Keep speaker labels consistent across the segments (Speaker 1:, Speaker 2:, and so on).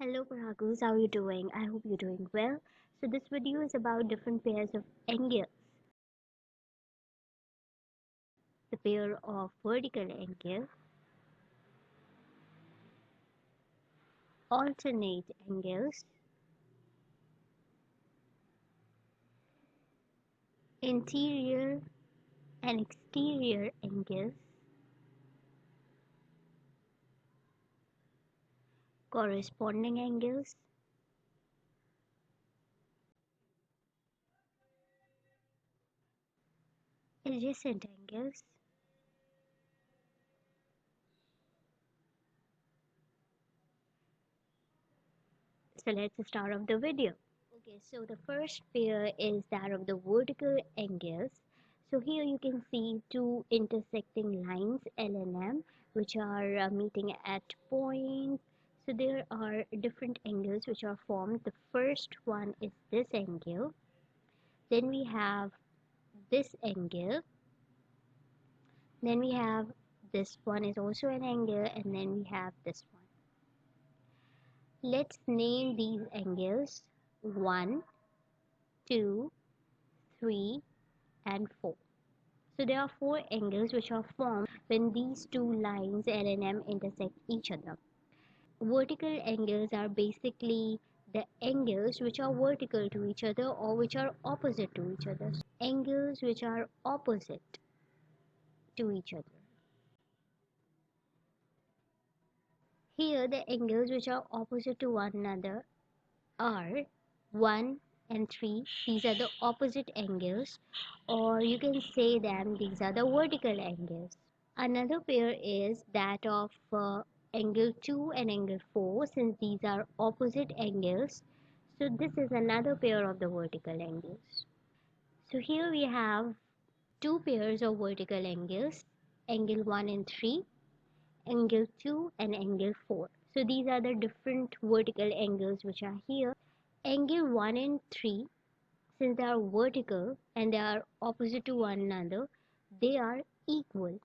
Speaker 1: Hello Parhakoos, how are you doing? I hope you're doing well. So this video is about different pairs of angles. The pair of vertical angle, alternate angles, interior and exterior angles, corresponding angles, adjacent angles. So let's start off the video. Okay, so the first pair is that of the vertical angles. So here you can see two intersecting lines L and M which are meeting at points. So there are different angles which are formed. The first one is this angle. Then we have this angle. Then we have this one is also an angle, and then we have this one. Let's name these angles 1, 2, 3 and 4. So there are four angles which are formed when these two lines L and M intersect each other. Vertical angles are basically the angles which are vertical to each other or which are opposite to each other. Angles which are opposite to each other. Here the angles which are opposite to one another are 1 and 3. These are the opposite angles, or you can say them these are the vertical angles. Another pair is that of angle 2 and angle 4, since these are opposite angles. So this is another pair of the vertical angles. So here we have two pairs of vertical angles, angle 1 and 3, angle 2 and angle 4. So these are the different vertical angles which are here. Angle 1 and 3, since they are vertical and they are opposite to one another, they are equal.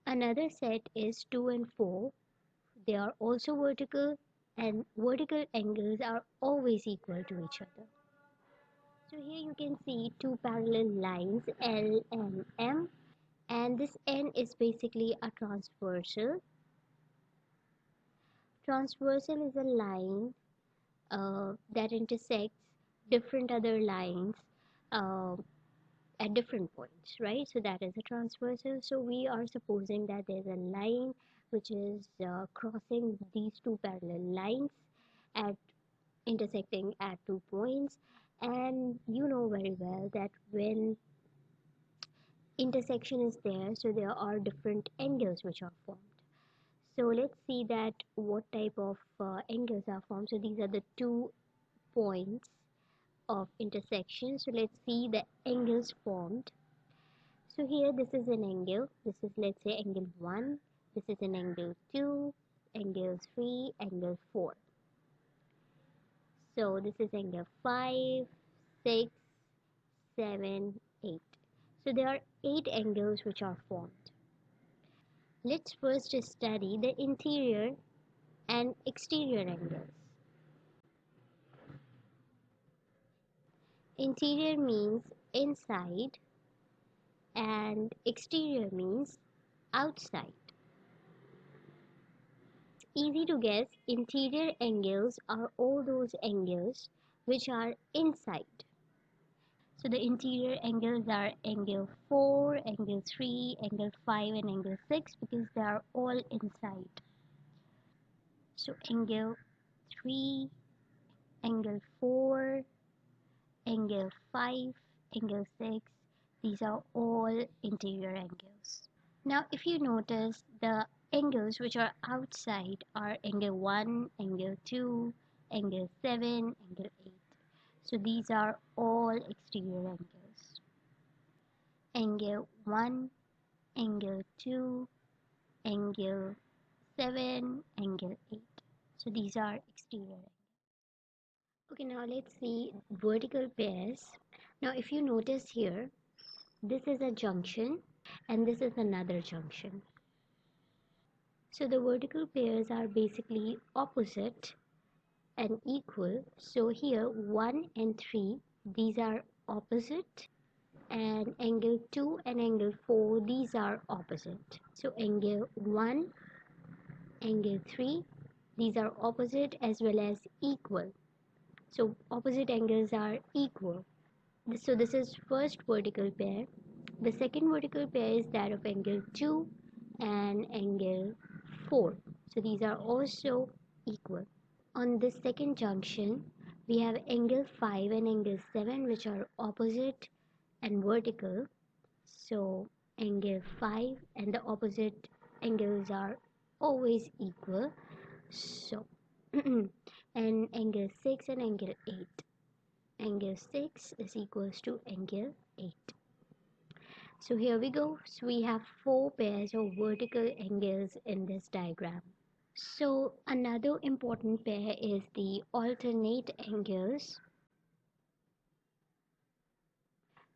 Speaker 1: Another set is 2 and 4. They are also vertical, and vertical angles are always equal to each other. So here you can see two parallel lines L and M, and this N is basically a transversal. Transversal is a line that intersects different other lines uh, at different points, right? So that is a transversal. So we are supposing that there's a line which is crossing these two parallel lines at intersecting at 2 points, and you know very well that when intersection is there, so there are different angles which are formed. So let's see that what type of angles are formed. So these are the 2 points of intersection. So let's see the angles formed. So here this is an angle. This is, let's say, angle 1. This is an angle 2, angle 3, angle 4. So this is angle 5, 6, 7, 8. So there are 8 angles which are formed. Let's first study the interior and exterior angles. Interior means inside and exterior means outside. Easy to guess, interior angles are all those angles which are inside. So the interior angles are angle 4, angle 3, angle 5 and angle 6 because they are all inside. So angle 3, angle 4, angle 5, angle 6, these are all interior angles. Now if you notice, the angles which are outside are angle 1, angle 2, angle 7, angle 8. So these are all exterior angles. Angle 1, angle 2, angle 7, angle 8. So these are exterior angles. Okay, now let's see vertical pairs. Now if you notice here, this is a junction and this is another junction. So the vertical pairs are basically opposite and equal. So here 1 and 3, these are opposite, and angle 2 and angle 4, these are opposite. So angle 1, angle 3, these are opposite as well as equal. So opposite angles are equal. So this is first vertical pair. The second vertical pair is that of angle 2 and angle 4. So these are also equal. On this second junction, we have angle 5 and angle 7, which are opposite and vertical. So angle 5 and the opposite angles are always equal. So and angle 6 and angle 8. Angle 6 is equals to angle 8. So here we go. So we have 4 pairs of vertical angles in this diagram. So another important pair is the alternate angles.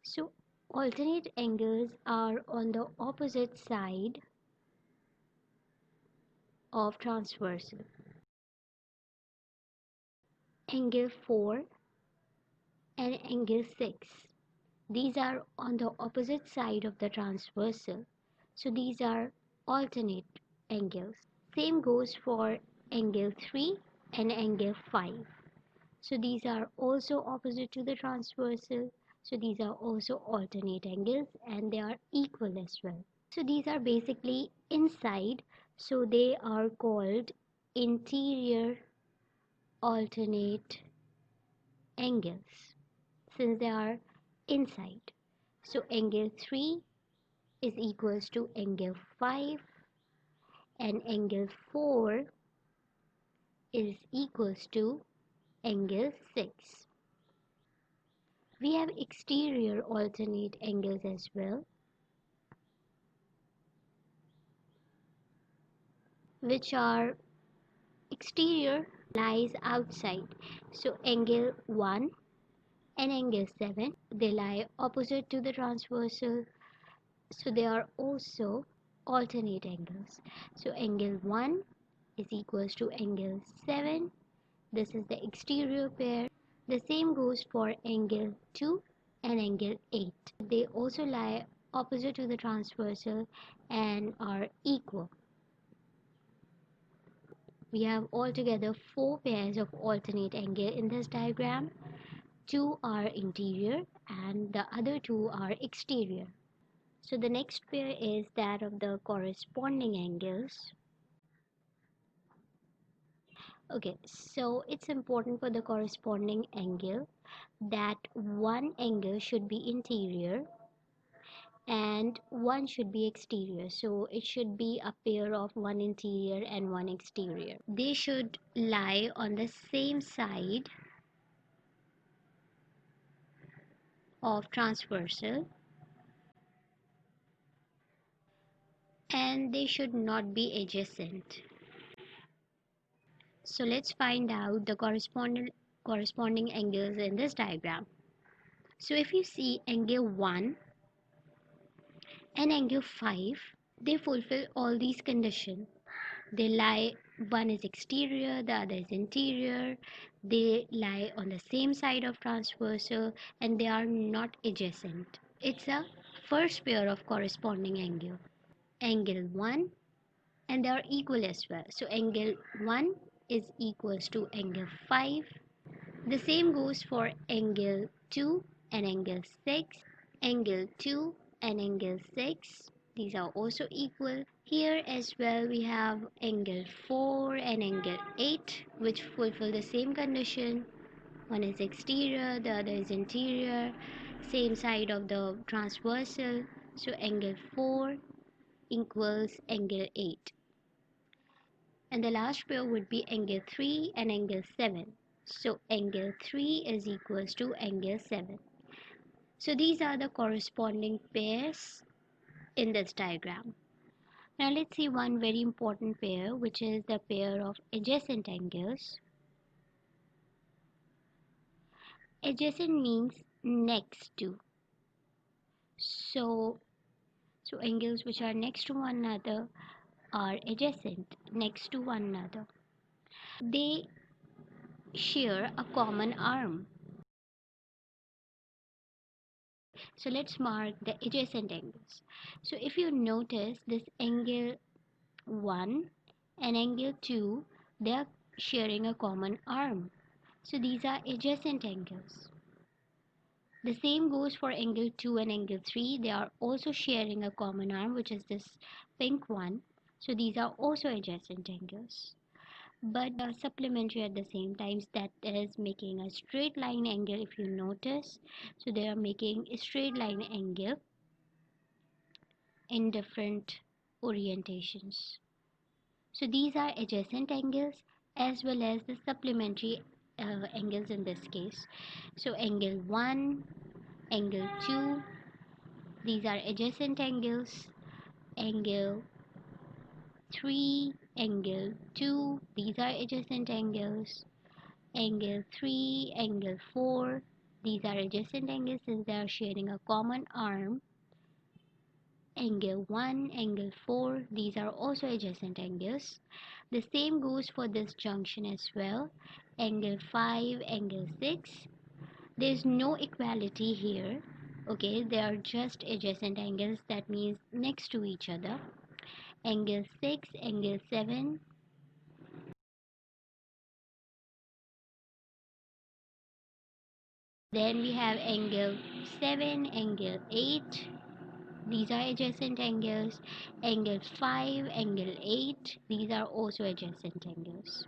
Speaker 1: So alternate angles are on the opposite side of transversal. Angle 4 and angle 6. These are on the opposite side of the transversal. So these are alternate angles. Same goes for angle 3 and angle 5. So these are also opposite to the transversal. So these are also alternate angles and they are equal as well. So these are basically inside. So they are called interior alternate angles since they are inside. So angle 3 is equals to angle 5 and angle 4 is equals to angle 6. We have exterior alternate angles as well, which are exterior lies outside. So angle 1 and angle 7, they lie opposite to the transversal. So they are also alternate angles. So angle 1 is equals to angle 7. This is the exterior pair. The same goes for angle 2 and angle 8. They also lie opposite to the transversal and are equal. We have altogether 4 pairs of alternate angle in this diagram. 2 are interior and the other 2 are exterior. So the next pair is that of the corresponding angles. Okay, so it's important for the corresponding angle that one angle should be interior and one should be exterior. So it should be a pair of one interior and one exterior. They should lie on the same side of transversal and they should not be adjacent. So let's find out the corresponding angles in this diagram. So if you see angle 1 and angle 5, they fulfill all these conditions. They lie, one is exterior, the other is interior, they lie on the same side of transversal and they are not adjacent. It's a first pair of corresponding angle. Angle 1 and they are equal as well. So angle 1 is equals to angle 5. The same goes for angle 2 and angle 6. Angle 2 and angle 6. These are also equal. Here as well we have angle 4 and angle 8 which fulfill the same condition. One is exterior, the other is interior, same side of the transversal. So angle 4 equals angle 8. And the last pair would be angle 3 and angle 7. So angle 3 is equals to angle 7. So these are the corresponding pairs in this diagram. Now let's see one very important pair, which is the pair of adjacent angles. Adjacent means next to. So angles which are next to one another are adjacent, next to one another. They share a common arm. So let's mark the adjacent angles. So if you notice this angle 1 and angle 2, they are sharing a common arm. So these are adjacent angles. The same goes for angle 2 and angle 3. They are also sharing a common arm, which is this pink one. So these are also adjacent angles. But they are supplementary at the same time. That is making a straight line angle if you notice. So they are making a straight line angle in different orientations. So these are adjacent angles as well as the supplementary angles in this case. So angle 1, angle 2, these are adjacent angles. Angle 3, angle 2, these are adjacent angles. Angle 3, angle 4, these are adjacent angles since they are sharing a common arm. Angle 1, angle 4, these are also adjacent angles. The same goes for this junction as well. Angle 5, angle 6, there is no equality here. Okay, they are just adjacent angles, that means next to each other. Angle 6, angle 7, then we have angle 7, angle 8, these are adjacent angles. Angle 5, angle 8, these are also adjacent angles.